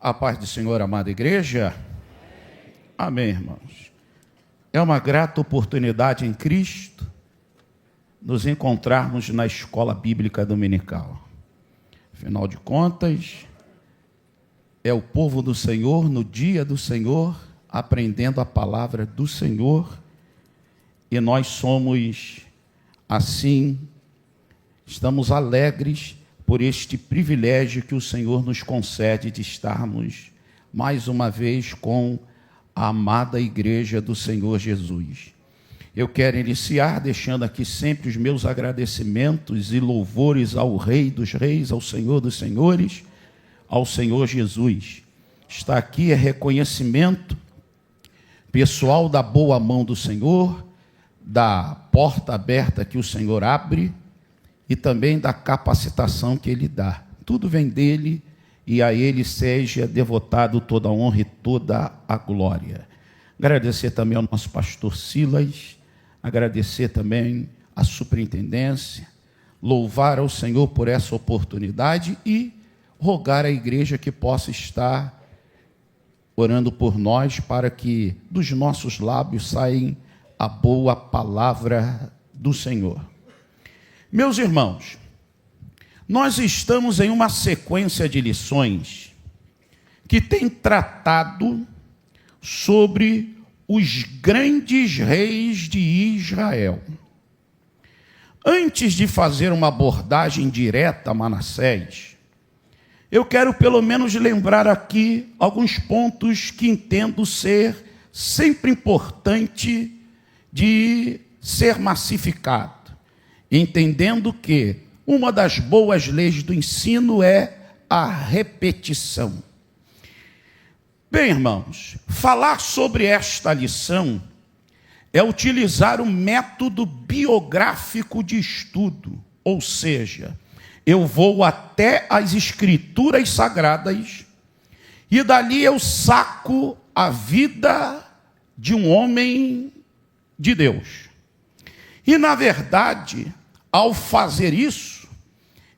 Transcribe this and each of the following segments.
A paz do Senhor, amada igreja. Amém, irmãos. É uma grata oportunidade em Cristo nos encontrarmos na escola bíblica dominical. Afinal de contas, é o povo do Senhor no dia do Senhor, aprendendo a palavra do Senhor, e nós somos assim, estamos alegres por este privilégio que o Senhor nos concede de estarmos mais uma vez com a amada igreja do Senhor Jesus. Eu quero iniciar deixando aqui sempre os meus agradecimentos e louvores ao Rei dos Reis, ao Senhor dos Senhores, ao Senhor Jesus. Está aqui é reconhecimento pessoal da boa mão do Senhor, da porta aberta que o Senhor abre e também da capacitação que Ele dá. Tudo vem dEle e a Ele seja devotado toda a honra e toda a glória. Agradecer também ao nosso pastor Silas, agradecer também à superintendência, louvar ao Senhor por essa oportunidade e rogar à igreja que possa estar orando por nós para que dos nossos lábios saia a boa palavra do Senhor. Meus irmãos, nós estamos em uma sequência de lições que tem tratado sobre os grandes reis de Israel. Antes de fazer uma abordagem direta a Manassés, eu quero pelo menos lembrar aqui alguns pontos que entendo ser sempre importante de ser massificado, entendendo que uma das boas leis do ensino é a repetição. Bem, irmãos, falar sobre esta lição é utilizar o método biográfico de estudo, ou seja, eu vou até as Escrituras Sagradas e dali eu saco a vida de um homem de Deus. E, na verdade, ao fazer isso,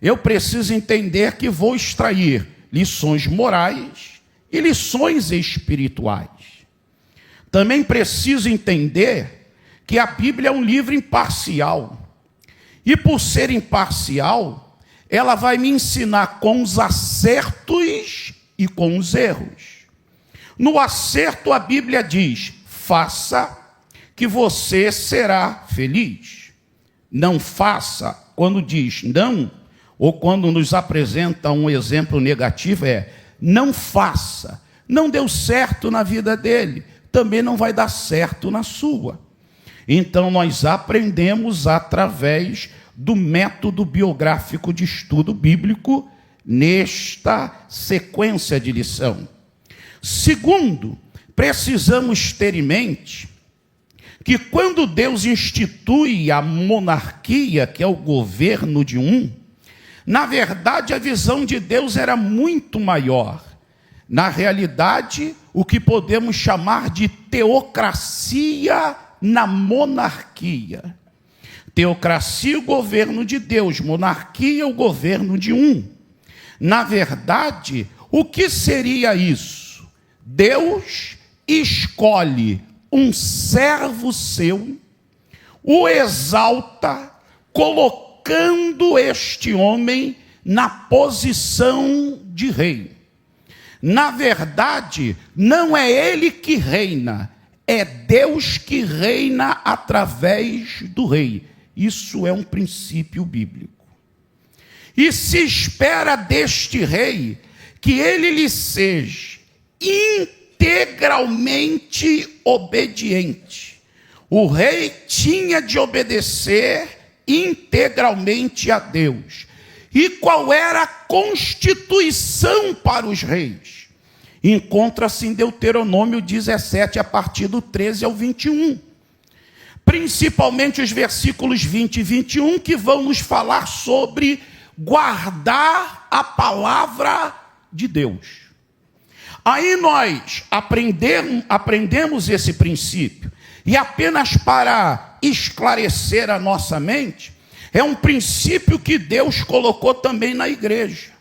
eu preciso entender que vou extrair lições morais e lições espirituais. Também preciso entender que a Bíblia é um livro imparcial. E por ser imparcial, ela vai me ensinar com os acertos e com os erros. No acerto, a Bíblia diz: faça que você será feliz. Não faça, quando diz não, ou quando nos apresenta um exemplo negativo, é não faça. Não deu certo na vida dele, também não vai dar certo na sua. Então nós aprendemos através do método biográfico de estudo bíblico nesta sequência de lição. Segundo, precisamos ter em mente que quando Deus institui a monarquia, que é o governo de um, na verdade a visão de Deus era muito maior. Na realidade, o que podemos chamar de teocracia na monarquia. Teocracia, o governo de Deus. Monarquia, o governo de um. Na verdade, o que seria isso? Deus escolhe um servo seu, o exalta, colocando este homem na posição de rei. Na verdade, não é ele que reina, é Deus que reina através do rei. Isso é um princípio bíblico. E se espera deste rei que ele lhe seja integralmente obediente. O rei tinha de obedecer integralmente a Deus. E qual era a constituição para os reis? Encontra-se em Deuteronômio 17, a partir do 13 ao 21. Principalmente os versículos 20 e 21, que vão nos falar sobre guardar a palavra de Deus. Aí nós aprendemos esse princípio, e apenas para esclarecer a nossa mente, é um princípio que Deus colocou também na igreja.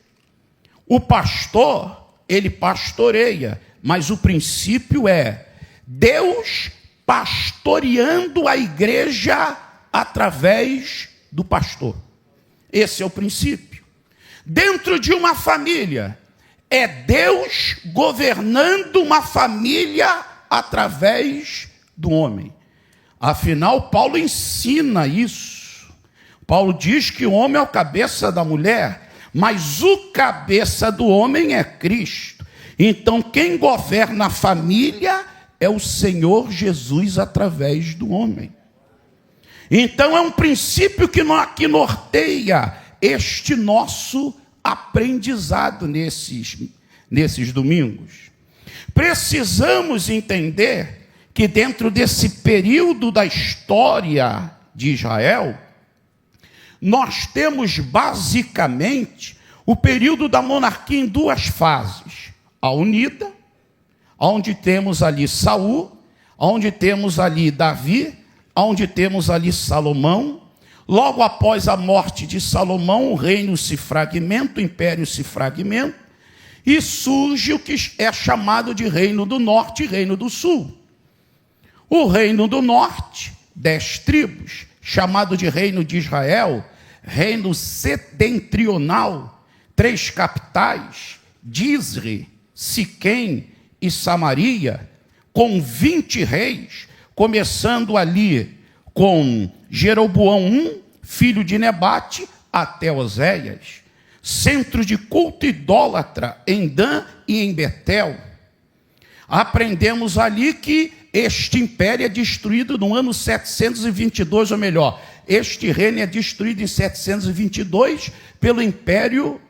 O pastor ele pastoreia, mas o princípio é Deus pastoreando a igreja através do pastor. Esse é o princípio. Dentro de uma família, é Deus governando uma família através do homem. Afinal, Paulo ensina isso. Paulo diz que o homem é o cabeça da mulher, mas o cabeça do homem é Cristo. Então, quem governa a família é o Senhor Jesus através do homem. Então, é um princípio que norteia este nosso aprendizado nesses domingos. Precisamos entender que dentro desse período da história de Israel, nós temos basicamente o período da monarquia em duas fases. A unida, onde temos ali Saul, onde temos ali Davi, onde temos ali Salomão. Logo após a morte de Salomão, o reino se fragmenta, o império se fragmenta, e surge o que é chamado de Reino do Norte e Reino do Sul. O Reino do Norte, 10 tribos, chamado de Reino de Israel, Reino setentrional, 3 capitais, Dizre, Siquém e Samaria, com 20 reis, começando ali com Jeroboão I, filho de Nebate, até Oséias. Centro de culto idólatra em Dan e em Betel. Aprendemos ali que este império é destruído no ano 722, ou melhor, este reino é destruído em 722 pelo império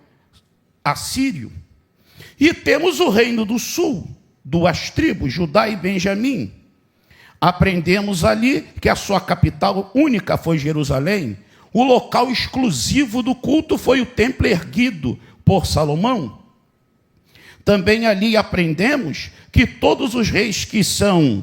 assírio. E temos o reino do sul, 2 tribos, Judá e Benjamim. Aprendemos ali que a sua capital única foi Jerusalém. O local exclusivo do culto foi o templo erguido por Salomão. Também ali aprendemos que todos os reis que são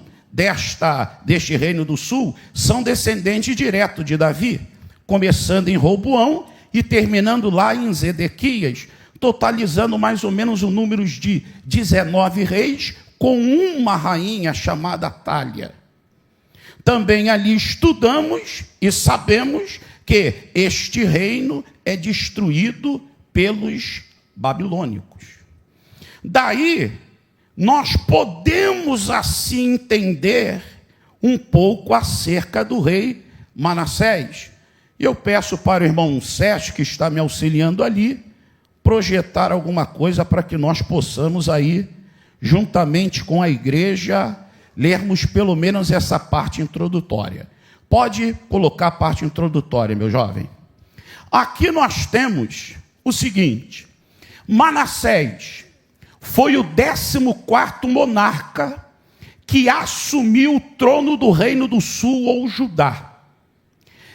deste reino do sul são descendentes diretos de Davi, começando em Roboão e terminando lá em Zedequias, totalizando mais ou menos o número de 19 reis, com uma rainha chamada Atália. Também ali estudamos e sabemos que este reino é destruído pelos babilônicos. Daí, nós podemos assim entender um pouco acerca do rei Manassés. E eu peço para o irmão Sérgio, que está me auxiliando ali, projetar alguma coisa para que nós possamos aí, juntamente com a igreja, lermos pelo menos essa parte introdutória. Pode colocar a parte introdutória, meu jovem. Aqui nós temos o seguinte: Manassés foi o 14º monarca que assumiu o trono do reino do sul, ou Judá.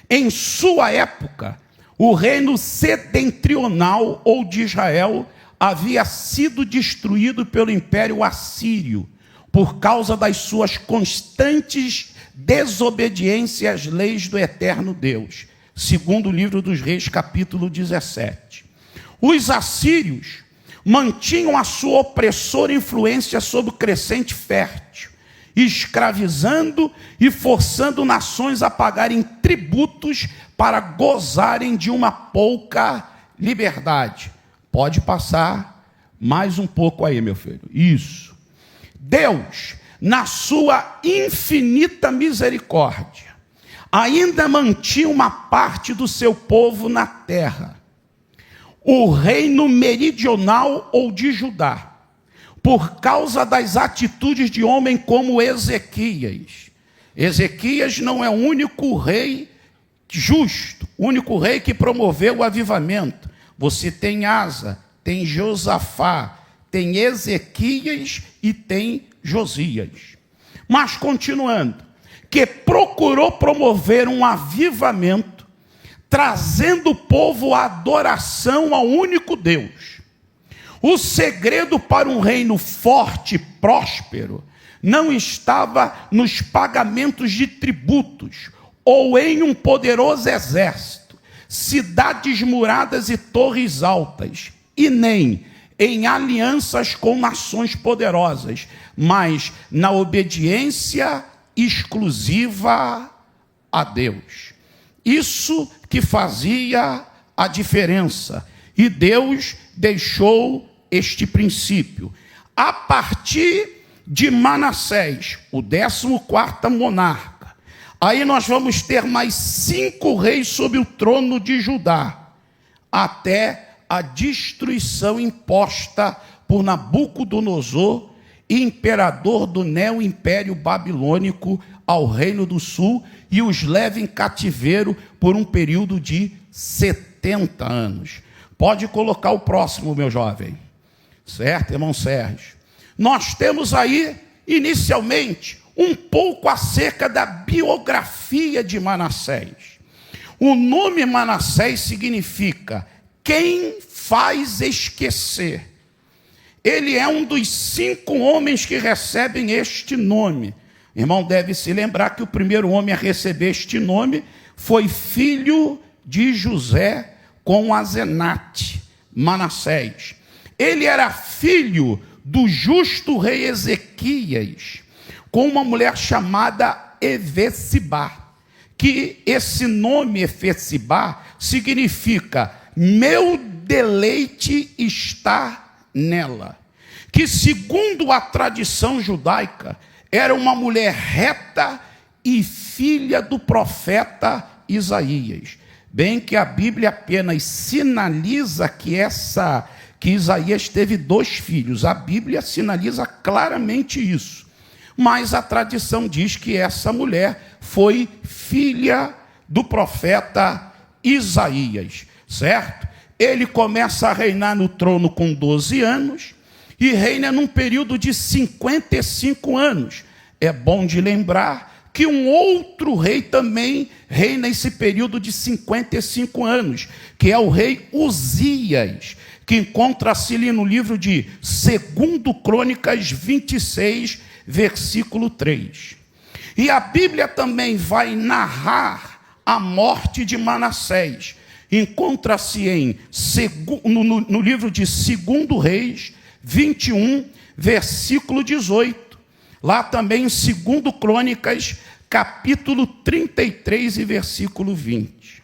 Em sua época, o reino setentrional, ou de Israel, havia sido destruído pelo império assírio, por causa das suas constantes desobediências às leis do eterno Deus, segundo o livro dos Reis, capítulo 17. Os assírios mantinham a sua opressora influência sobre o crescente fértil, escravizando e forçando nações a pagarem tributos para gozarem de uma pouca liberdade. Pode passar mais um pouco aí, meu filho. Isso. Deus, na sua infinita misericórdia, ainda mantinha uma parte do seu povo na terra, o reino meridional, ou de Judá, por causa das atitudes de homem como Ezequias. Ezequias não é o único rei justo, o único rei que promoveu o avivamento. Você tem Asa, tem Josafá, tem Ezequias e tem Josias. Mas continuando, que procurou promover um avivamento, trazendo o povo à adoração ao único Deus. O segredo para um reino forte e próspero não estava nos pagamentos de tributos ou em um poderoso exército, cidades muradas e torres altas, e nem em alianças com nações poderosas, mas na obediência exclusiva a Deus. Isso que fazia a diferença. E Deus deixou este princípio. A partir de Manassés, o 14º monarca, aí nós vamos ter mais 5 reis sobre o trono de Judá, até a destruição imposta por Nabucodonosor, imperador do neo-império babilônico, ao reino do sul, e os leva em cativeiro por um período de 70 anos. Pode colocar o próximo, meu jovem. Certo, irmão Sérgio? Nós temos aí, inicialmente, um pouco acerca da biografia de Manassés. O nome Manassés significa quem faz esquecer. Ele é um dos 5 homens que recebem este nome. O irmão deve se lembrar que o primeiro homem a receber este nome foi filho de José com Asenate, Manassés. Ele era filho do justo rei Ezequias, com uma mulher chamada Efesibá, que esse nome Efesibá significa meu deleite está nela, que segundo a tradição judaica, era uma mulher reta e filha do profeta Isaías. Bem que a Bíblia apenas sinaliza que Isaías teve 2 filhos. A Bíblia sinaliza claramente isso. Mas a tradição diz que essa mulher foi filha do profeta Isaías, certo? Ele começa a reinar no trono com 12 anos e reina num período de 55 anos. É bom de lembrar que um outro rei também reina esse período de 55 anos, que é o rei Uzias, que encontra-se ali no livro de 2 Crônicas 26, versículo 3. E a Bíblia também vai narrar a morte de Manassés. Encontra-se no livro de 2 Reis 21, versículo 18. Lá também em 2 Crônicas, capítulo 33 e versículo 20.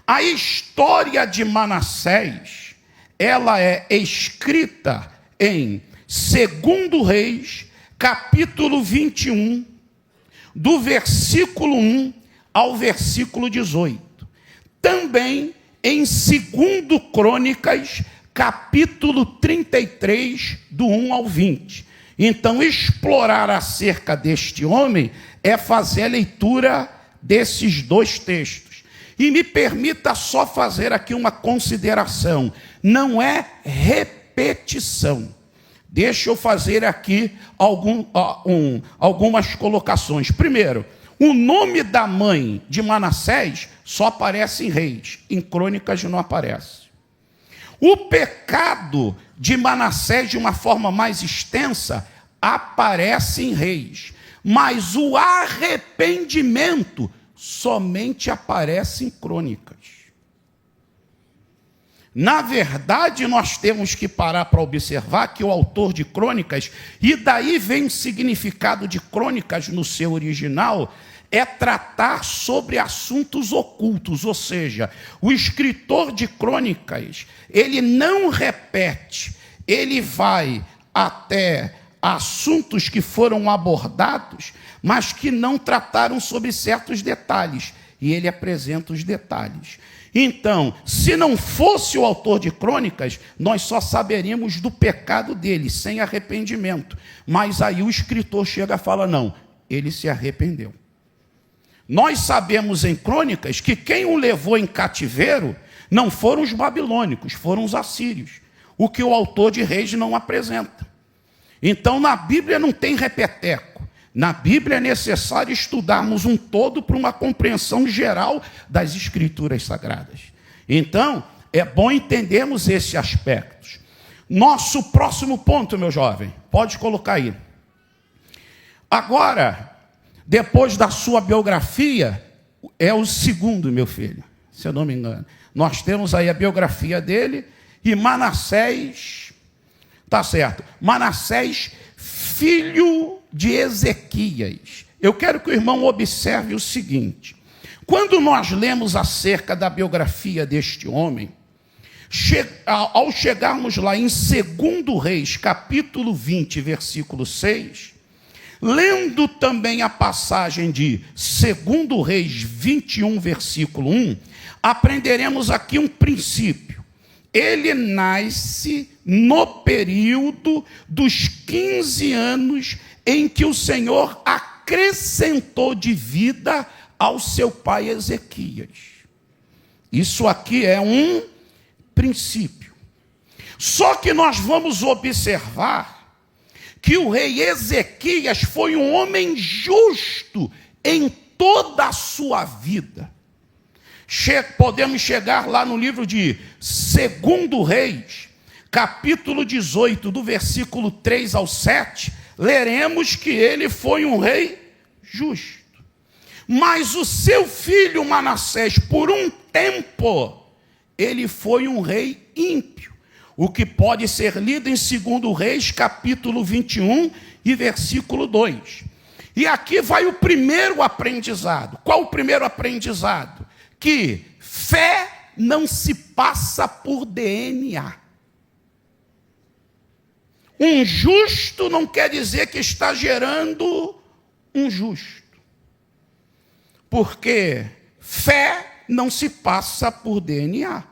A história de Manassés, ela é escrita em 2 Reis, capítulo 21, do versículo 1 ao versículo 18. Também em 2 Crônicas, capítulo 33, do 1 ao 20. Então, explorar acerca deste homem é fazer a leitura desses 2 textos. E me permita só fazer aqui uma consideração. Não é repetição. Deixa eu fazer aqui algumas colocações. Primeiro, o nome da mãe de Manassés só aparece em Reis. Em Crônicas não aparece. O pecado de Manassés, de uma forma mais extensa, aparece em Reis. Mas o arrependimento somente aparece em Crônicas. Na verdade, nós temos que parar para observar que o autor de Crônicas, e daí vem o significado de Crônicas no seu original, é tratar sobre assuntos ocultos, ou seja, o escritor de Crônicas, ele não repete, ele vai até assuntos que foram abordados, mas que não trataram sobre certos detalhes, e ele apresenta os detalhes. Então, se não fosse o autor de Crônicas, nós só saberíamos do pecado dele, sem arrependimento. Mas aí o escritor chega e fala, não, ele se arrependeu. Nós sabemos em Crônicas que quem o levou em cativeiro não foram os babilônicos, foram os assírios, o que o autor de Reis não apresenta. Então, na Bíblia não tem repeteco. Na Bíblia é necessário estudarmos um todo para uma compreensão geral das Escrituras Sagradas. Então, é bom entendermos esses aspectos. Nosso próximo ponto, meu jovem, pode colocar aí. Agora, depois da sua biografia, é o segundo, meu filho, se eu não me engano. Nós temos aí a biografia dele, e Manassés, Tá certo. Manassés, filho de Ezequias. Eu quero que o irmão observe o seguinte. Quando nós lemos acerca da biografia deste homem, ao chegarmos lá em 2 Reis, capítulo 20, versículo 6, lendo também a passagem de 2 Reis 21, versículo 1, aprenderemos aqui um princípio. Ele nasce no período dos 15 anos em que o Senhor acrescentou de vida ao seu pai Ezequias. Isso aqui é um princípio. Só que nós vamos observar que o rei Ezequias foi um homem justo em toda a sua vida. Podemos chegar lá no livro de 2 Reis, capítulo 18, do versículo 3 ao 7, leremos que ele foi um rei justo. Mas o seu filho Manassés, por um tempo, ele foi um rei ímpio. O que pode ser lido em 2 Reis, capítulo 21 e versículo 2. E aqui vai o primeiro aprendizado. Qual o primeiro aprendizado? Que fé não se passa por DNA. Um justo não quer dizer que está gerando um justo. Porque fé não se passa por DNA.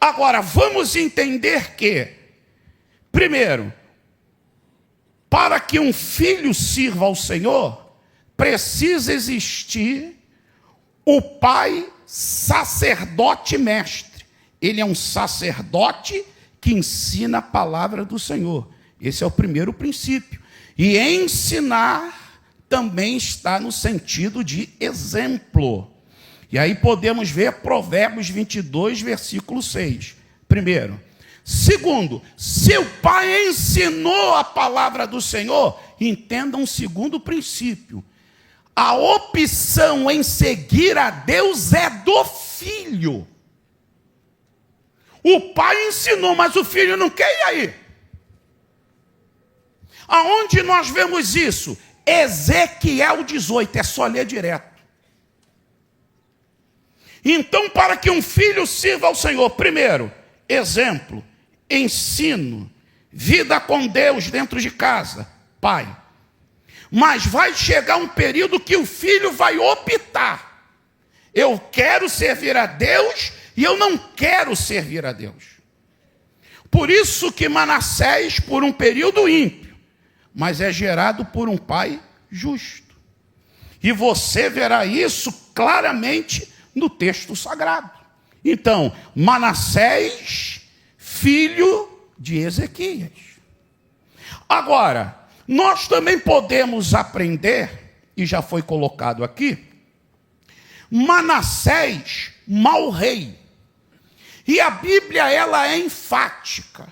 Agora, vamos entender que, primeiro, para que um filho sirva ao Senhor, precisa existir o pai sacerdote mestre. Ele é um sacerdote que ensina a palavra do Senhor. Esse é o primeiro princípio. E ensinar também está no sentido de exemplo. E aí podemos ver Provérbios 22, versículo 6. Primeiro. Segundo, se o pai ensinou a palavra do Senhor, entenda um segundo princípio. A opção em seguir a Deus é do filho. O pai ensinou, mas o filho não quer, e aí? Aonde nós vemos isso? Ezequiel 18, é só ler direto. Então, para que um filho sirva ao Senhor, primeiro, exemplo, ensino, vida com Deus dentro de casa, pai. Mas vai chegar um período que o filho vai optar. Eu quero servir a Deus e eu não quero servir a Deus. Por isso que Manassés, por um período ímpio, mas é gerado por um pai justo. E você verá isso claramente no texto sagrado. Então, Manassés, filho de Ezequias. Agora, nós também podemos aprender, e já foi colocado aqui, Manassés, mau rei. E a Bíblia, ela é enfática.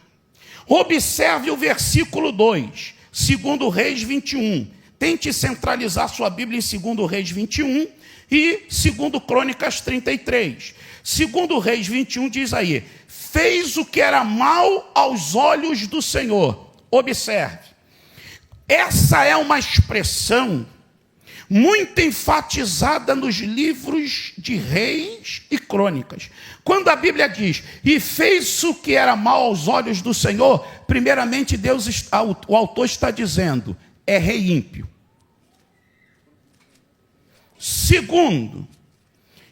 Observe o versículo 2, 2 Reis 21. Tente centralizar sua Bíblia em 2 Reis 21 e 2 Crônicas 33. 2 Reis 21 diz aí, fez o que era mal aos olhos do Senhor. Observe, essa é uma expressão muito enfatizada nos livros de Reis e Crônicas. Quando a Bíblia diz, e fez o que era mal aos olhos do Senhor, primeiramente o autor está dizendo, é rei ímpio. Segundo,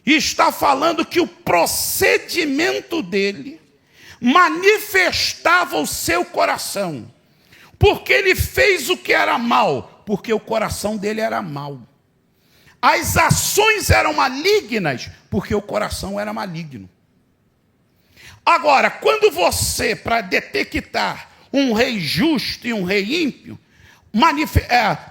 está falando que o procedimento dele manifestava o seu coração. Porque ele fez o que era mal, porque o coração dele era mau. As ações eram malignas, porque o coração era maligno. Agora, quando você, para detectar um rei justo e um rei ímpio,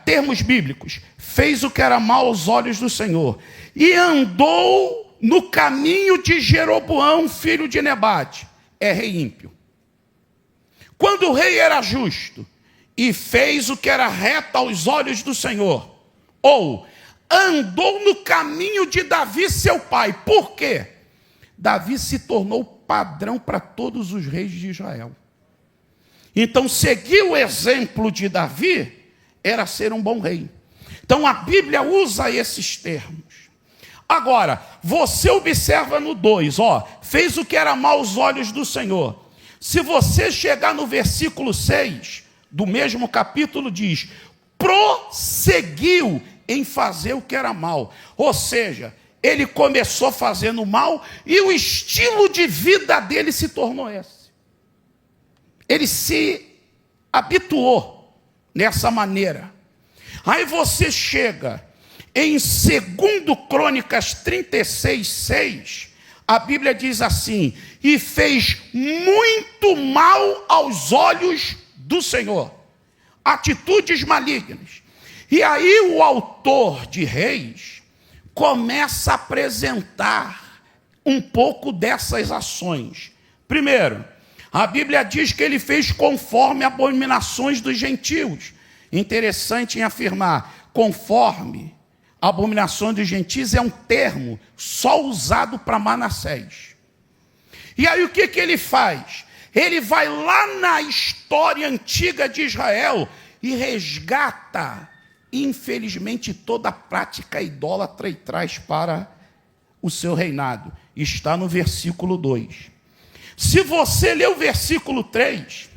termos bíblicos, fez o que era mal aos olhos do Senhor, e andou no caminho de Jeroboão, filho de Nebate, é rei ímpio. Quando o rei era justo, e fez o que era reto aos olhos do Senhor, ou andou no caminho de Davi, seu pai. Por quê? Davi se tornou padrão para todos os reis de Israel. Então, seguir o exemplo de Davi era ser um bom rei. Então, a Bíblia usa esses termos. Agora, você observa no 2, fez o que era mal aos olhos do Senhor. Se você chegar no versículo 6, do mesmo capítulo, diz, prosseguiu em fazer o que era mal. Ou seja, ele começou fazendo mal e o estilo de vida dele se tornou esse. Ele se habituou nessa maneira. Aí você chega em 2 Crônicas 36, 6, a Bíblia diz assim, e fez muito mal aos olhos do Senhor. Atitudes malignas. E aí o autor de Reis começa a apresentar um pouco dessas ações. Primeiro, a Bíblia diz que ele fez conforme abominações dos gentios. Interessante em afirmar, conforme abominações dos gentios é um termo só usado para Manassés. E aí o que ele faz? Ele vai lá na história antiga de Israel e resgata, infelizmente, toda a prática idólatra e traz para o seu reinado. Está no versículo 2. Se você ler o versículo 3,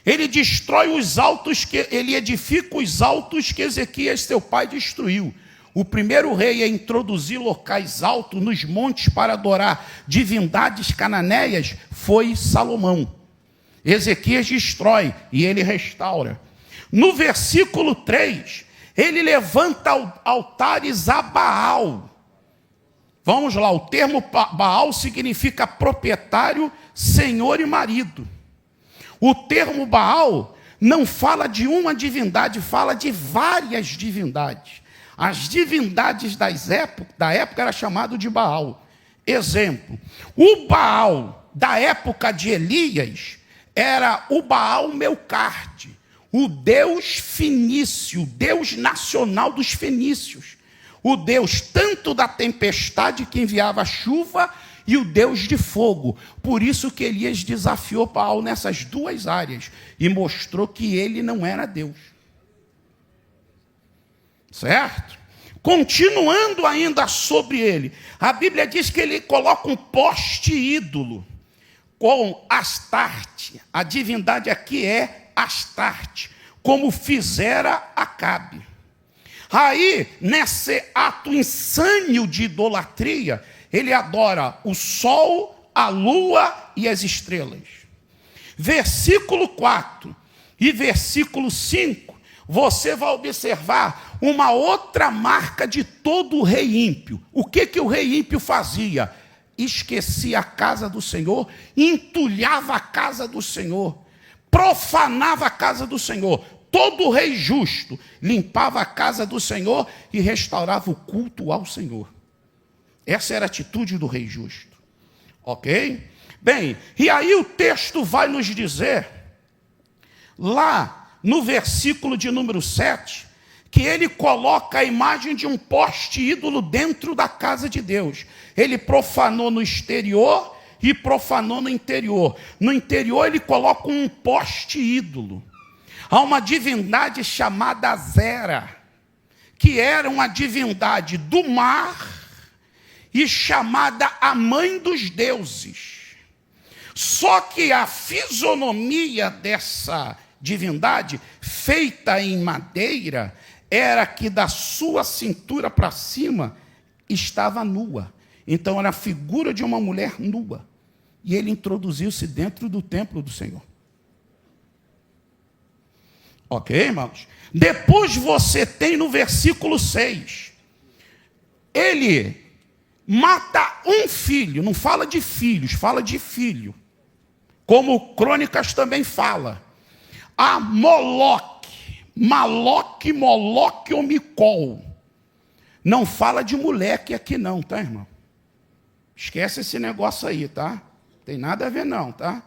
ele destrói os altos, ele edifica os altos que Ezequias, seu pai, destruiu. O primeiro rei a introduzir locais altos nos montes para adorar divindades cananeias foi Salomão. Ezequias destrói e ele restaura. No versículo 3, ele levanta altares a Baal. Vamos lá, o termo Baal significa proprietário, senhor e marido. O termo Baal não fala de uma divindade, fala de várias divindades. As divindades da época era chamado de Baal. Exemplo, o Baal da época de Elias era o Baal Melcarte, o deus fenício, o deus nacional dos fenícios. O deus tanto da tempestade que enviava chuva e o deus de fogo. Por isso que Elias desafiou Baal nessas duas áreas e mostrou que ele não era Deus. Certo? Continuando ainda sobre ele, a Bíblia diz que ele coloca um poste ídolo com Astarte. A divindade aqui é Astarte, como fizera Acabe. Aí, nesse ato insânio de idolatria, ele adora o sol, a lua e as estrelas. Versículo 4 e versículo 5, você vai observar uma outra marca de todo o rei ímpio. O que o rei ímpio fazia? Esquecia a casa do Senhor, entulhava a casa do Senhor, profanava a casa do Senhor. Todo rei justo limpava a casa do Senhor e restaurava o culto ao Senhor. Essa era a atitude do rei justo. Ok? Bem, e aí o texto vai nos dizer, lá no versículo de número 7, que ele coloca a imagem de um poste ídolo dentro da casa de Deus. Ele profanou no exterior e profanou no interior. No interior ele coloca um poste ídolo. Há uma divindade chamada Azera, que era uma divindade do mar e chamada a mãe dos deuses. Só que a fisionomia dessa divindade, feita em madeira, era que da sua cintura para cima estava nua. Então era a figura de uma mulher nua. E ele introduziu-se dentro do templo do Senhor. Ok, irmãos? Depois você tem no versículo 6, ele mata um filho, não fala de filhos, fala de filho. Como Crônicas também fala. A Moloque, Moloque ou Micol. Não fala de moleque aqui não, tá, irmão? Esquece esse negócio aí, tá? Tem nada a ver não, tá?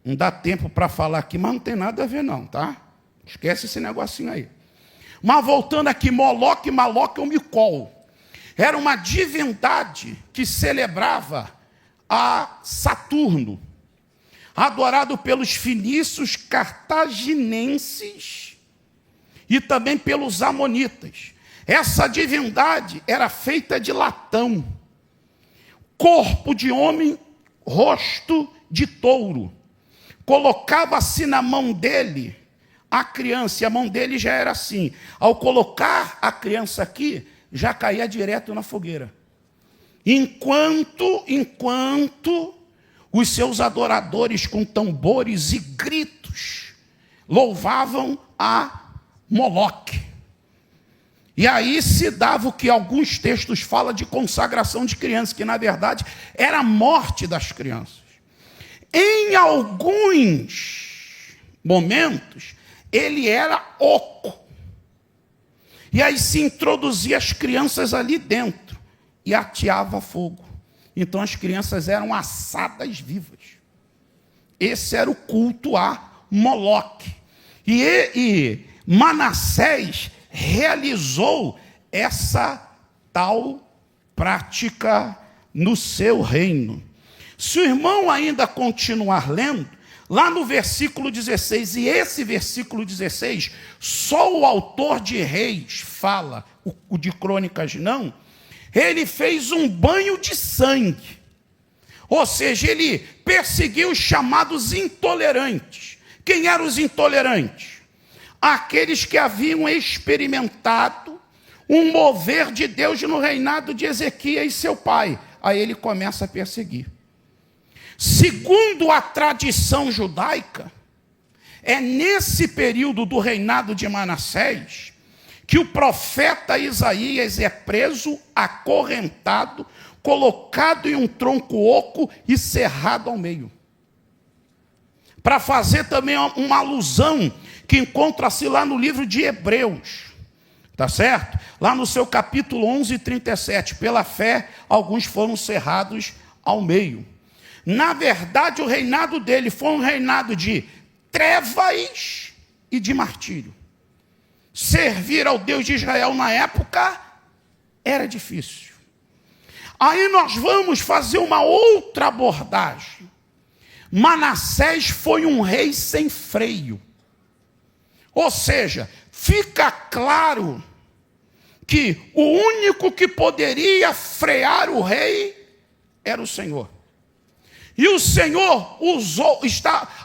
Não dá tempo para falar aqui, mas não tem nada a ver não, tá? Esquece esse negocinho aí. Mas voltando aqui, Moloque ou Micol. Era uma divindade que celebrava a Saturno. adorado pelos fenícios, cartaginenses e também pelos amonitas. Essa divindade era feita de latão, corpo de homem, rosto de touro. Colocava-se na mão dele a criança, e a mão dele já era assim. Ao colocar a criança aqui, já caía direto na fogueira. Enquanto os seus adoradores com tambores e gritos louvavam a Moloque. E aí se dava o que alguns textos falam de consagração de crianças, que na verdade era a morte das crianças. Em alguns momentos, ele era oco. E aí se introduzia as crianças ali dentro e ateava fogo. Então as crianças eram assadas vivas. Esse era o culto a Moloque. E Manassés realizou essa tal prática no seu reino. Se o irmão ainda continuar lendo, lá no versículo 16, e esse versículo 16, só o autor de Reis fala, o de Crônicas não, ele fez um banho de sangue. Ou seja, ele perseguiu os chamados intolerantes. Quem eram os intolerantes? Aqueles que haviam experimentado um mover de Deus no reinado de Ezequias e seu pai. Aí ele começa a perseguir. Segundo a tradição judaica, é nesse período do reinado de Manassés que o profeta Isaías é preso, acorrentado, colocado em um tronco oco e cerrado ao meio. Para fazer também uma alusão que encontra-se lá no livro de Hebreus, tá certo? Lá no seu capítulo 11, 37, pela fé, alguns foram cerrados ao meio. Na verdade, o reinado dele foi um reinado de trevas e de martírio. Servir ao Deus de Israel na época era difícil. Aí nós vamos fazer uma outra abordagem. Manassés foi um rei sem freio. Ou seja, fica claro que o único que poderia frear o rei era o Senhor. E o Senhor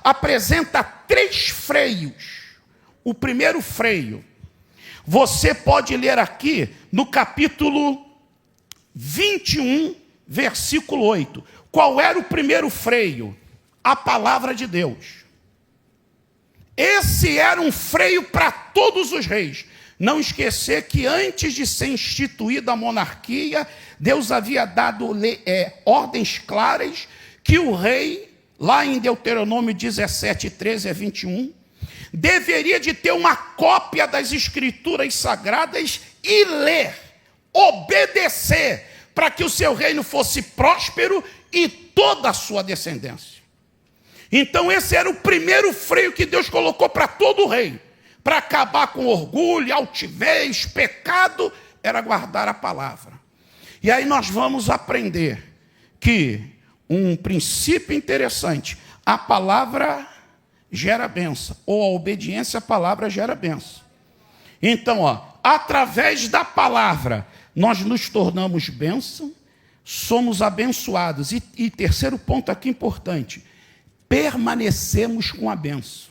apresenta 3 freios. O primeiro freio, você pode ler aqui no capítulo 21, versículo 8. Qual era o primeiro freio? A palavra de Deus. Esse era um freio para todos os reis. Não esquecer que antes de ser instituída a monarquia, Deus havia dado ordens claras que o rei, lá em Deuteronômio 17, 13 a 21, deveria de ter uma cópia das escrituras sagradas e ler, obedecer, para que o seu reino fosse próspero e toda a sua descendência. Então esse era o primeiro freio que Deus colocou para todo rei, para acabar com orgulho, altivez, pecado, era guardar a palavra. E aí nós vamos aprender que um princípio interessante, a palavra gera bênção, ou a obediência à palavra gera bênção. Então, através da palavra, nós nos tornamos bênção, somos abençoados. E terceiro ponto aqui importante, permanecemos com a bênção.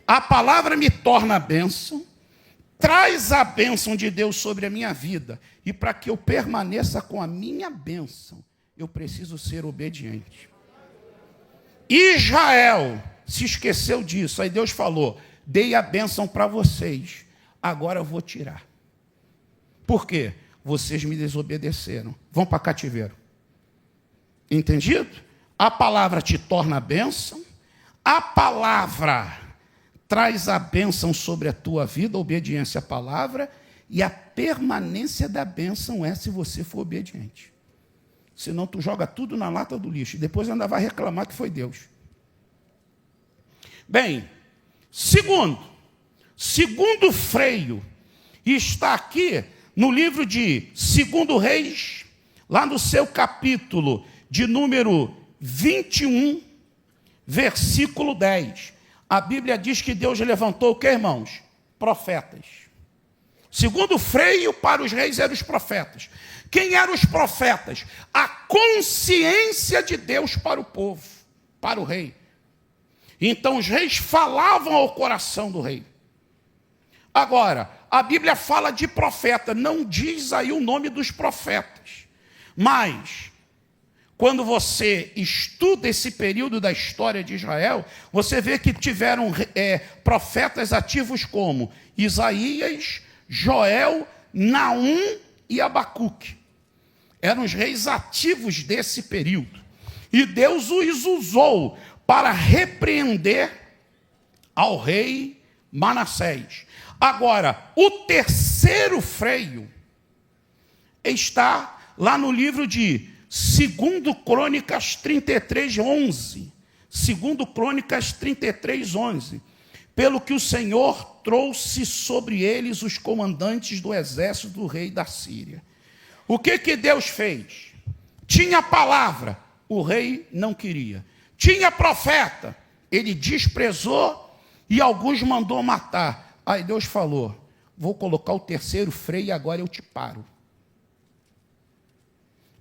A palavra me torna bênção, traz a bênção de Deus sobre a minha vida, e para que eu permaneça com a minha bênção, eu preciso ser obediente. Israel se esqueceu disso, aí Deus falou, dei a bênção para vocês, agora eu vou tirar. Por quê? Vocês me desobedeceram, vão para cativeiro. Entendido? A palavra te torna bênção, a palavra traz a bênção sobre a tua vida, a obediência à palavra, e a permanência da bênção é se você for obediente. Senão tu joga tudo na lata do lixo, e depois ainda vai reclamar que foi Deus. Bem, segundo freio, está aqui no livro de 2 Reis, lá no seu capítulo de número 21, versículo 10. A Bíblia diz que Deus levantou o que, irmãos? Profetas. Segundo freio para os reis eram os profetas. Quem eram os profetas? A consciência de Deus para o povo, para o rei. Então os reis falavam ao coração do rei. Agora, a Bíblia fala de profeta, não diz aí o nome dos profetas. Mas, quando você estuda esse período da história de Israel, você vê que tiveram profetas ativos como Isaías, Joel, Naum e Abacuque. Eram os reis ativos desse período. E Deus os usou para repreender ao rei Manassés. Agora, o terceiro freio está lá no livro de 2 Crônicas 33, 11. 2 Crônicas 33, 11. Pelo que o Senhor trouxe sobre eles os comandantes do exército do rei da Síria. O que Deus fez? Tinha palavra, o rei não queria. Tinha profeta, ele desprezou e alguns mandou matar. Aí Deus falou, vou colocar o terceiro freio e agora eu te paro.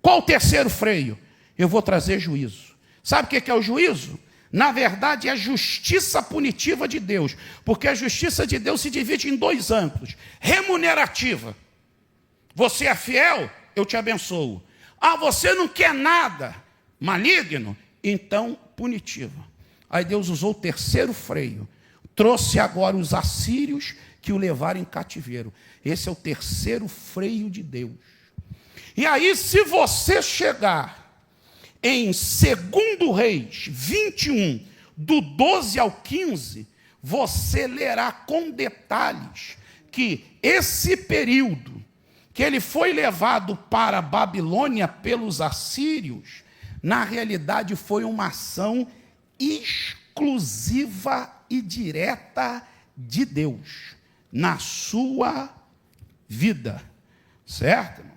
Qual o terceiro freio? Eu vou trazer juízo. Sabe o que é o juízo? Na verdade, é a justiça punitiva de Deus. Porque a justiça de Deus se divide em dois âmbitos. Remunerativa. Você é fiel, eu te abençoo. Ah, você não quer nada, maligno, então punitiva. Aí Deus usou o terceiro freio. Trouxe agora os assírios que o levaram em cativeiro. Esse é o terceiro freio de Deus. E aí, se você chegar em 2 Reis 21, do 12 ao 15, você lerá com detalhes que esse período que ele foi levado para a Babilônia pelos assírios, na realidade foi uma ação exclusiva e direta de Deus na sua vida, certo, irmãos?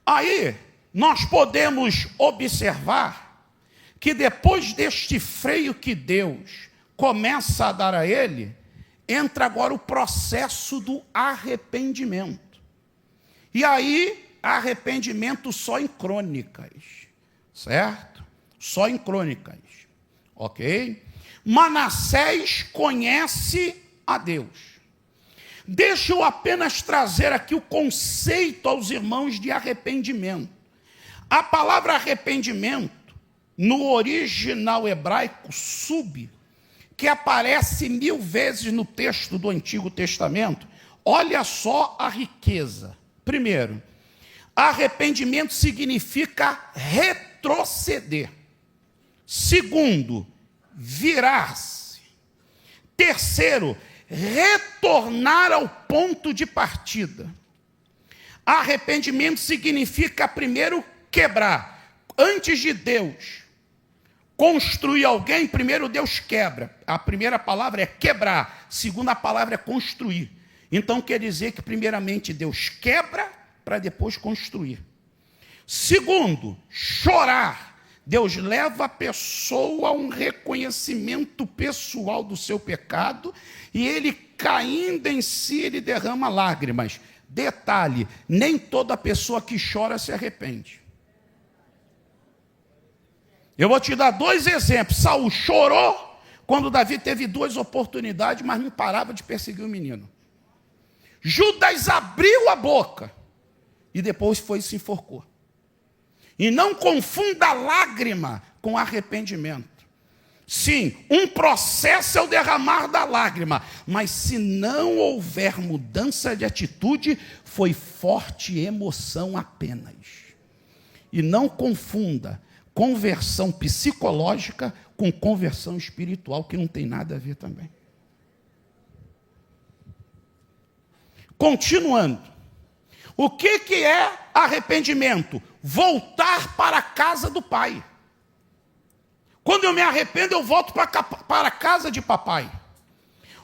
Aí nós podemos observar que depois deste freio que Deus começa a dar a ele, entra agora o processo do arrependimento. E aí, arrependimento só em crônicas, certo? Só em crônicas, ok? Manassés conhece a Deus. Deixa eu apenas trazer aqui o conceito aos irmãos de arrependimento. A palavra arrependimento, no original hebraico, sub, que aparece 1000 vezes no texto do Antigo Testamento, olha só a riqueza. Primeiro, arrependimento significa retroceder. Segundo, virar-se. Terceiro, retornar ao ponto de partida. Arrependimento significa, primeiro, quebrar. Antes de Deus construir alguém, primeiro Deus quebra. A primeira palavra é quebrar, a segunda palavra é construir. Então quer dizer que primeiramente Deus quebra para depois construir. Segundo, chorar. Deus leva a pessoa a um reconhecimento pessoal do seu pecado e ele, caindo em si, ele derrama lágrimas. Detalhe, nem toda pessoa que chora se arrepende. Eu vou te dar 2 exemplos. Saul chorou quando Davi teve 2 oportunidades, mas não parava de perseguir o menino. Judas abriu a boca e depois foi e se enforcou. E não confunda lágrima com arrependimento. Sim, um processo é o derramar da lágrima, mas se não houver mudança de atitude, foi forte emoção apenas. E não confunda conversão psicológica com conversão espiritual, que não tem nada a ver também. Continuando. O que é arrependimento? Voltar para a casa do pai. Quando eu me arrependo, eu volto para a casa de papai.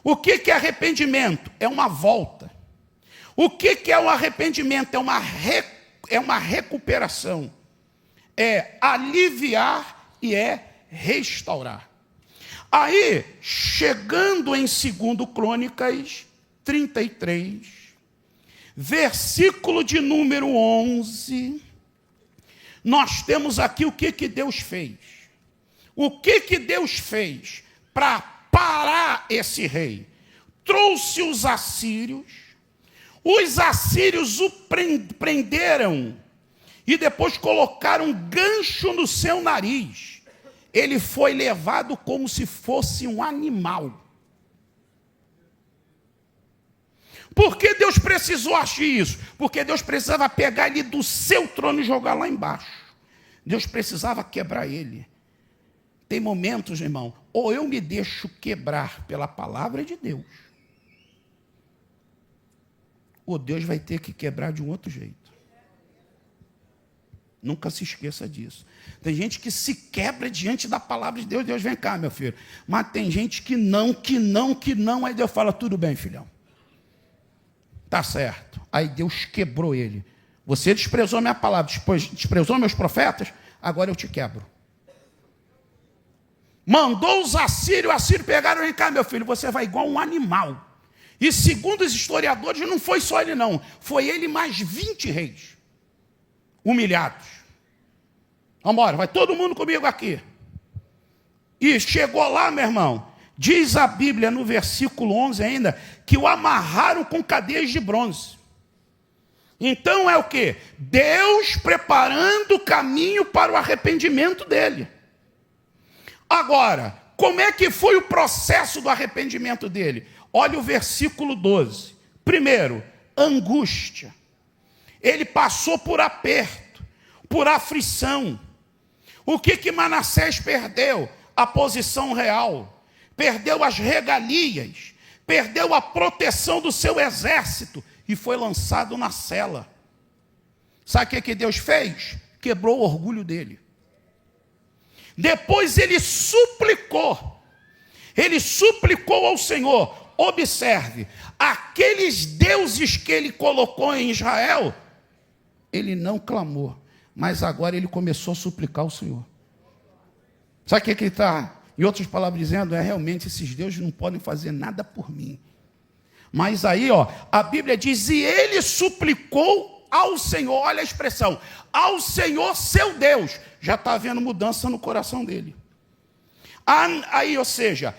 O que é arrependimento? É uma volta. O que é o arrependimento? É uma recuperação. É aliviar e é restaurar. Aí, chegando em 2 Crônicas 33, versículo de número 11, nós temos aqui o que Deus fez. O que Deus fez para parar esse rei? Trouxe os assírios o prenderam e depois colocaram um gancho no seu nariz. Ele foi levado como se fosse um animal. Por que Deus precisou agir isso? Porque Deus precisava pegar ele do seu trono e jogar lá embaixo. Deus precisava quebrar ele. Tem momentos, irmão, ou eu me deixo quebrar pela palavra de Deus, ou Deus vai ter que quebrar de um outro jeito. Nunca se esqueça disso. Tem gente que se quebra diante da palavra de Deus. Deus, vem cá, meu filho. Mas tem gente que não. Aí Deus fala, tudo bem, filhão. Tá certo. Aí Deus quebrou ele. Você desprezou minha palavra, desprezou meus profetas, agora eu te quebro. Mandou os assírios pegaram, vem cá, meu filho, você vai igual um animal. E segundo os historiadores, não foi só ele não, foi ele mais 20 reis, humilhados. Vamos embora, vai todo mundo comigo aqui. E chegou lá, meu irmão, diz a Bíblia no versículo 11 ainda, que o amarraram com cadeias de bronze. Então é o quê? Deus preparando o caminho para o arrependimento dele. Agora, como é que foi o processo do arrependimento dele? Olha o versículo 12. Primeiro, angústia. Ele passou por aperto, por aflição. O que Manassés perdeu? A posição real. Perdeu as regalias. Perdeu a proteção do seu exército. E foi lançado na cela. Sabe o que Deus fez? Quebrou o orgulho dele. Depois ele suplicou. Ele suplicou ao Senhor. Observe, aqueles deuses que ele colocou em Israel, ele não clamou, mas agora ele começou a suplicar ao Senhor. Sabe o que ele está, em outras palavras, dizendo? Realmente esses deuses não podem fazer nada por mim. Mas aí, a Bíblia diz, e ele suplicou ao Senhor, olha a expressão, ao Senhor seu Deus. Já está havendo mudança no coração dele. Aí, ou seja,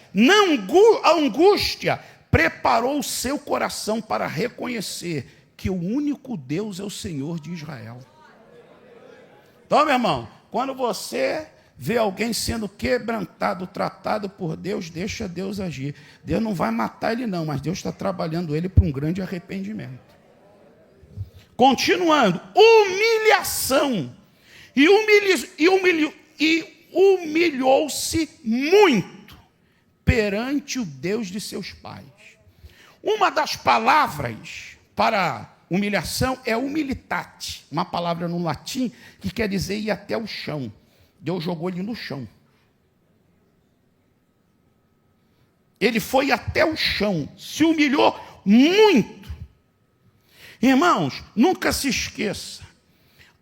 a angústia preparou o seu coração para reconhecer que o único Deus é o Senhor de Israel. Então, meu irmão, quando você vê alguém sendo quebrantado, tratado por Deus, deixa Deus agir. Deus não vai matar ele não, mas Deus está trabalhando ele para um grande arrependimento. Continuando, humilhação. E humilhou-se muito perante o Deus de seus pais. Uma das palavras para humilhação é humilitate, uma palavra no latim que quer dizer ir até o chão. Deus jogou ele no chão. Ele foi até o chão, se humilhou muito. Irmãos, nunca se esqueça,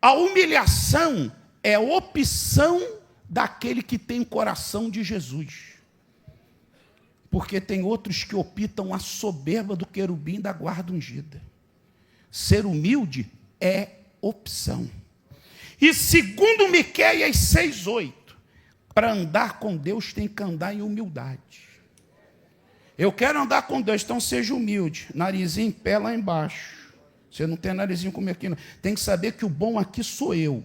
a humilhação é opção daquele que tem o coração de Jesus. Porque tem outros que optam a soberba do querubim da guarda ungida. Ser humilde é opção. E segundo Miqueias 6:8, para andar com Deus tem que andar em humildade. Eu quero andar com Deus, então seja humilde. Narizinho em pé lá embaixo. Você não tem narizinho como aqui, não. Tem que saber que o bom aqui sou eu.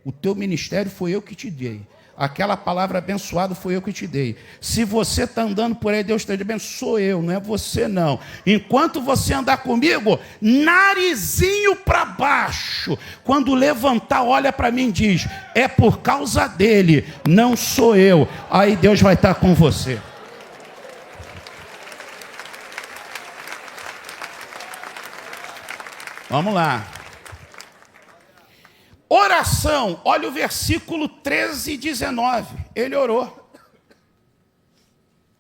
O teu ministério foi eu que te dei. Aquela palavra abençoada foi eu que te dei. Se você está andando por aí, Deus está dizendo, sou eu, não é você não. Enquanto você andar comigo, narizinho para baixo. Quando levantar, olha para mim e diz, é por causa dele, não sou eu. Aí Deus vai estar com você. Vamos lá. Oração, olha o versículo 13 e 19. Ele orou.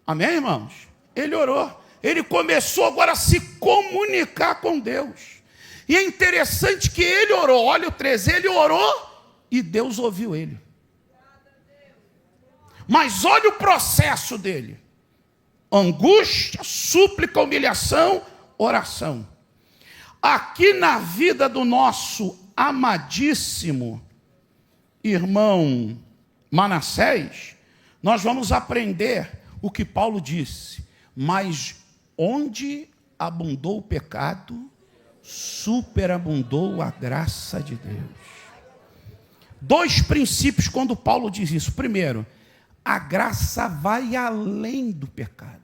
Amém, irmãos? Ele orou. Ele começou agora a se comunicar com Deus. E é interessante que ele orou. Olha o 13, ele orou e Deus ouviu ele. Mas olha o processo dele: angústia, súplica, humilhação, oração. Aqui na vida do nosso amadíssimo irmão Manassés, nós vamos aprender o que Paulo disse: mas onde abundou o pecado, superabundou a graça de Deus. Dois princípios quando Paulo diz isso. Primeiro, a graça vai além do pecado.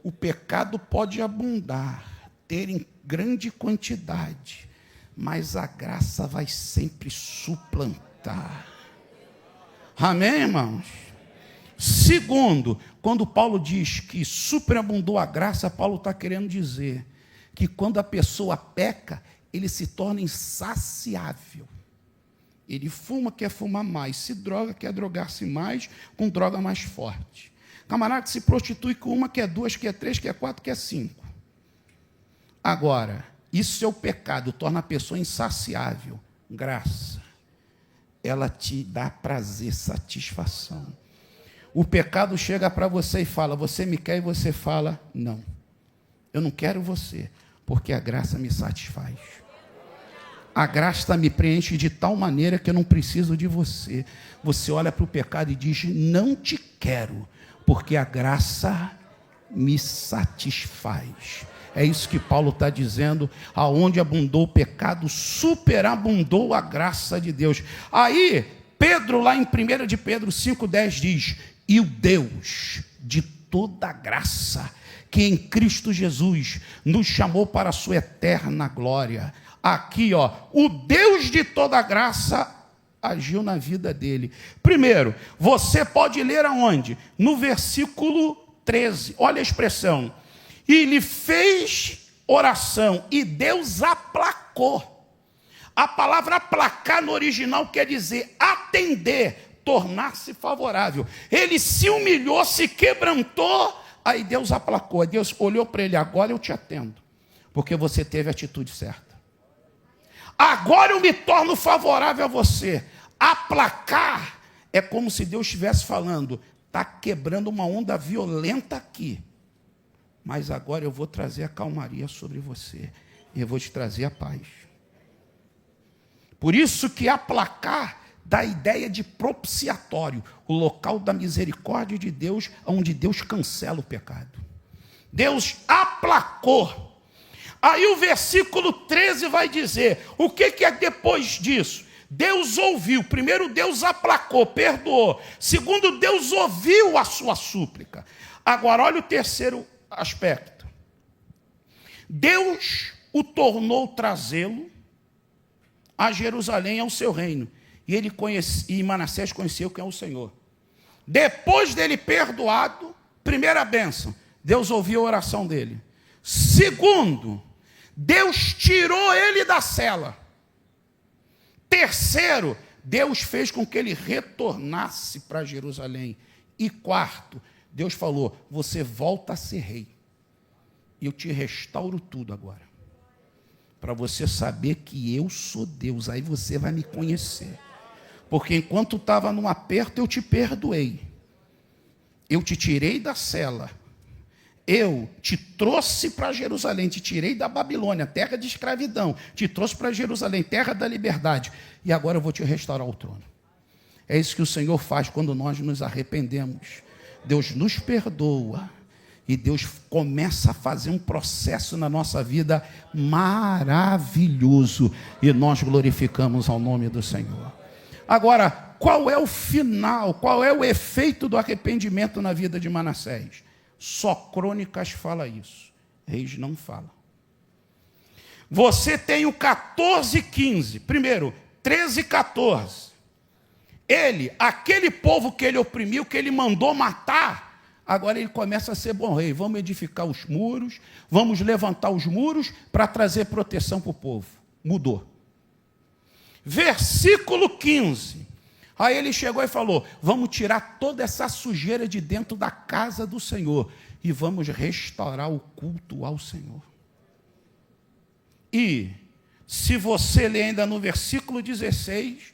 O pecado pode abundar, ter em grande quantidade, mas a graça vai sempre suplantar. Amém, irmãos? Segundo, quando Paulo diz que superabundou a graça, Paulo está querendo dizer que quando a pessoa peca, ele se torna insaciável. Ele fuma, quer fumar mais. Se droga, quer drogar-se mais, com droga mais forte. Camarada que se prostitui com uma, quer duas, quer três, quer quatro, quer cinco. Agora, isso é o pecado, torna a pessoa insaciável. Graça, ela te dá prazer, satisfação. O pecado chega para você e fala: você me quer? E você fala: não, eu não quero você, porque a graça me satisfaz. A graça me preenche de tal maneira que eu não preciso de você. Você olha para o pecado e diz: não te quero, porque a graça me satisfaz. É isso que Paulo está dizendo: aonde abundou o pecado, superabundou a graça de Deus. Aí, Pedro, lá em 1 de Pedro 5,10 diz: e o Deus de toda graça, que em Cristo Jesus nos chamou para a sua eterna glória. Aqui, ó, o Deus de toda graça agiu na vida dele. Primeiro, você pode ler aonde? No versículo 13, olha a expressão: e lhe fez oração, e Deus aplacou. A palavra aplacar no original quer dizer atender, tornar-se favorável. Ele se humilhou, se quebrantou, aí Deus aplacou. Deus olhou para ele: agora eu te atendo, porque você teve a atitude certa. Agora eu me torno favorável a você. Aplacar é como se Deus estivesse falando: está quebrando uma onda violenta aqui, mas agora eu vou trazer a calmaria sobre você, e eu vou te trazer a paz. Por isso que aplacar dá a ideia de propiciatório, o local da misericórdia de Deus, onde Deus cancela o pecado. Deus aplacou. Aí o versículo 13 vai dizer, o que é depois disso? Deus ouviu. Primeiro, Deus aplacou, perdoou. Segundo, Deus ouviu a sua súplica. Agora, olha o terceiro aspecto. Deus o tornou trazê-lo a Jerusalém, ao seu reino. E Manassés conheceu quem é o Senhor. Depois dele perdoado, primeira bênção, Deus ouviu a oração dele. Segundo, Deus tirou ele da cela. Terceiro, Deus fez com que ele retornasse para Jerusalém. E quarto, Deus falou: você volta a ser rei. E eu te restauro tudo agora. Para você saber que eu sou Deus. Aí você vai me conhecer. Porque enquanto estava num aperto, eu te perdoei. Eu te tirei da cela. Eu te trouxe para Jerusalém, te tirei da Babilônia, terra de escravidão, te trouxe para Jerusalém, terra da liberdade, e agora eu vou te restaurar o trono. É isso que o Senhor faz quando nós nos arrependemos. Deus nos perdoa, e Deus começa a fazer um processo na nossa vida maravilhoso, e nós glorificamos ao nome do Senhor. Agora, qual é o final, qual é o efeito do arrependimento na vida de Manassés? Só Crônicas fala isso. Reis não fala. Você tem o 14:15. Primeiro, 13:14. Ele, aquele povo que ele oprimiu, que ele mandou matar, agora ele começa a ser bom rei. Vamos edificar os muros, vamos levantar os muros para trazer proteção para o povo. Mudou. Versículo 15. Aí ele chegou e falou: vamos tirar toda essa sujeira de dentro da casa do Senhor e vamos restaurar o culto ao Senhor. E, se você ler ainda no versículo 16,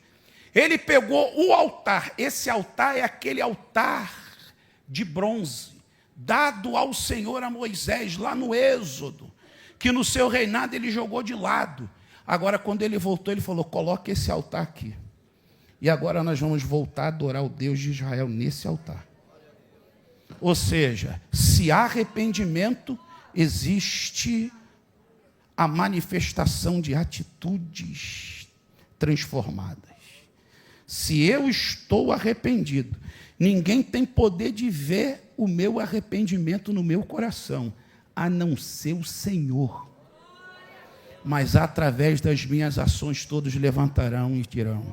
Ele pegou o altar. Esse altar é aquele altar de bronze, dado ao Senhor a Moisés, lá no Êxodo, que no seu reinado ele jogou de lado. Agora, quando ele voltou, ele falou: coloque esse altar aqui. E agora nós vamos voltar a adorar o Deus de Israel nesse altar. Ou seja, se há arrependimento, existe a manifestação de atitudes transformadas. Se eu estou arrependido, ninguém tem poder de ver o meu arrependimento no meu coração, a não ser o Senhor. Mas através das minhas ações todos levantarão e dirão: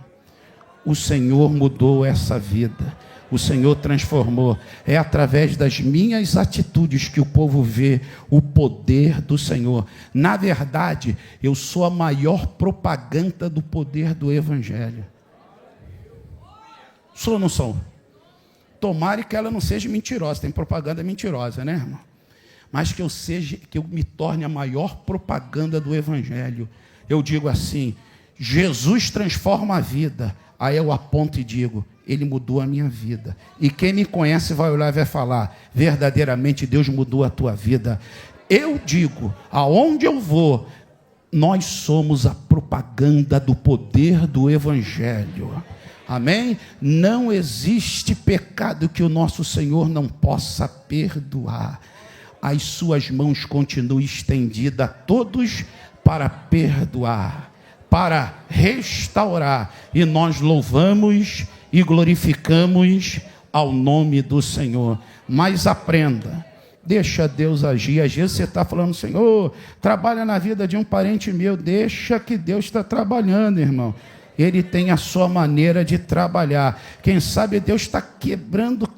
o Senhor mudou essa vida, o Senhor transformou. É através das minhas atitudes que o povo vê o poder do Senhor. Na verdade, eu sou a maior propaganda do poder do Evangelho. Sou ou não sou? Tomara que ela não seja mentirosa. Tem propaganda mentirosa, né, irmão? Mas que eu me torne a maior propaganda do Evangelho. Eu digo assim: Jesus transforma a vida. Aí eu aponto e digo: Ele mudou a minha vida. E quem me conhece vai olhar e vai falar: verdadeiramente Deus mudou a tua vida. Eu digo, aonde eu vou, nós somos a propaganda do poder do Evangelho. Amém? Não existe pecado que o nosso Senhor não possa perdoar. As suas mãos continuam estendidas a todos para perdoar, para restaurar. E nós louvamos e glorificamos ao nome do Senhor. Mas aprenda, deixa Deus agir. Às vezes você está falando: Senhor, trabalha na vida de um parente meu. Deixa que Deus está trabalhando, irmão. Ele tem a sua maneira de trabalhar. Quem sabe Deus está quebrando,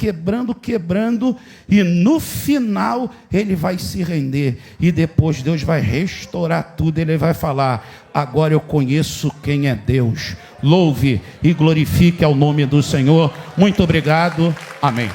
e no final Ele vai se render. E depois Deus vai restaurar tudo. Ele vai falar: agora eu conheço quem é Deus. Louve e glorifique ao nome do Senhor. Muito obrigado. Amém.